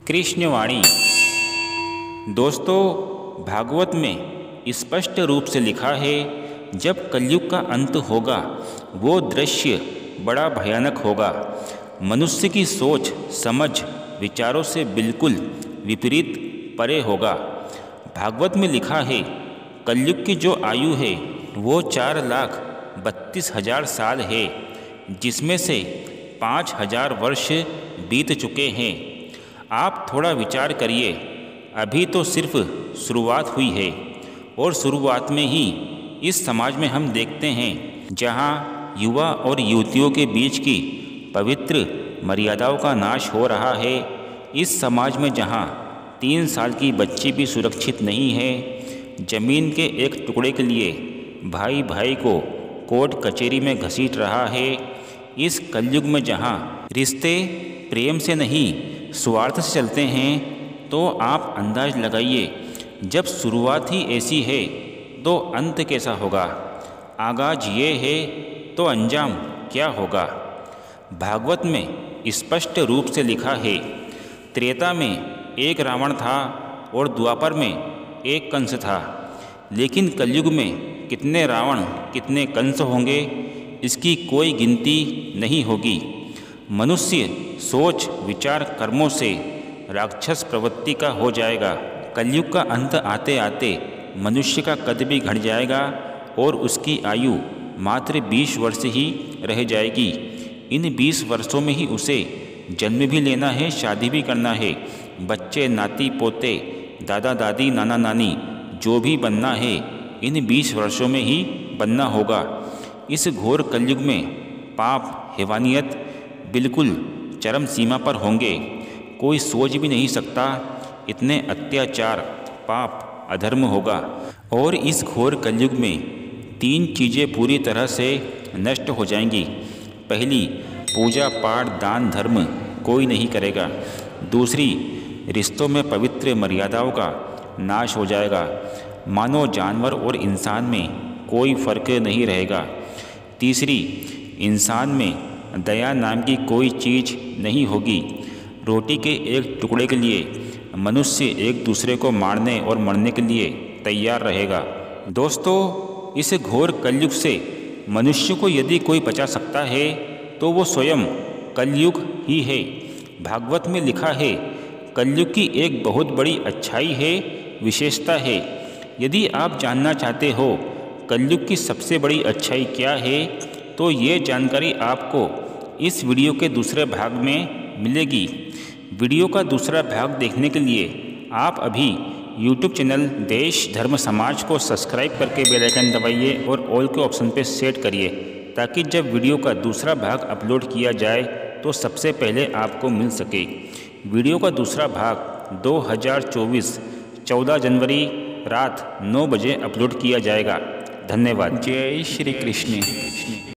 कृष्णवाणी। दोस्तों, भागवत में स्पष्ट रूप से लिखा है, जब कलयुग का अंत होगा वो दृश्य बड़ा भयानक होगा। मनुष्य की सोच समझ विचारों से बिल्कुल विपरीत परे होगा। भागवत में लिखा है, कलयुग की जो आयु है वो 4,32,000 साल है, जिसमें से 5,000 वर्ष बीत चुके हैं। आप थोड़ा विचार करिए, अभी तो सिर्फ शुरुआत हुई है और शुरुआत में ही इस समाज में हम देखते हैं जहां युवा और युवतियों के बीच की पवित्र मर्यादाओं का नाश हो रहा है। इस समाज में जहां 3 साल की बच्ची भी सुरक्षित नहीं है, जमीन के एक टुकड़े के लिए भाई भाई को कोर्ट कचहरी में घसीट रहा है। इस कलयुग में जहां रिश्ते प्रेम से नहीं स्वार्थ से चलते हैं, तो आप अंदाज लगाइए, जब शुरुआत ही ऐसी है तो अंत कैसा होगा। आगाज ये है तो अंजाम क्या होगा। भागवत में स्पष्ट रूप से लिखा है, त्रेता में एक रावण था और द्वापर में एक कंस था। लेकिन कलयुग में कितने रावण कितने कंस होंगे, इसकी कोई गिनती नहीं होगी। मनुष्य सोच विचार कर्मों से राक्षस प्रवृत्ति का हो जाएगा। कलयुग का अंत आते आते मनुष्य का कद भी घट जाएगा और उसकी आयु मात्र 20 वर्ष ही रह जाएगी। इन 20 वर्षों में ही उसे जन्म भी लेना है, शादी भी करना है, बच्चे नाती पोते दादा दादी नाना नानी जो भी बनना है इन 20 वर्षों में ही बनना होगा। इस घोर कलयुग में पाप हैवानियत बिल्कुल चरम सीमा पर होंगे। कोई सोच भी नहीं सकता इतने अत्याचार पाप अधर्म होगा। और इस घोर कलयुग में 3 चीज़ें पूरी तरह से नष्ट हो जाएंगी। पहली, पूजा पाठ दान धर्म कोई नहीं करेगा। दूसरी, रिश्तों में पवित्र मर्यादाओं का नाश हो जाएगा। मानो जानवर और इंसान में कोई फर्क नहीं रहेगा। तीसरी, इंसान में दया नाम की कोई चीज़ नहीं होगी। रोटी के एक टुकड़े के लिए मनुष्य एक दूसरे को मारने और मरने के लिए तैयार रहेगा। दोस्तों, इस घोर कलयुग से मनुष्य को यदि कोई बचा सकता है तो वो स्वयं कलयुग ही है। भागवत में लिखा है, कलयुग की एक बहुत बड़ी अच्छाई है, विशेषता है। यदि आप जानना चाहते हो कलयुग की सबसे बड़ी अच्छाई क्या है, तो ये जानकारी आपको इस वीडियो के दूसरे भाग में मिलेगी। वीडियो का दूसरा भाग देखने के लिए आप अभी YouTube चैनल देश धर्म समाज को सब्सक्राइब करके बेल आइकन दबाइए और ऑल के ऑप्शन पे सेट करिए, ताकि जब वीडियो का दूसरा भाग अपलोड किया जाए तो सबसे पहले आपको मिल सके। वीडियो का दूसरा भाग 2024 14 जनवरी रात 9 बजे अपलोड किया जाएगा। धन्यवाद। जय श्री कृष्ण।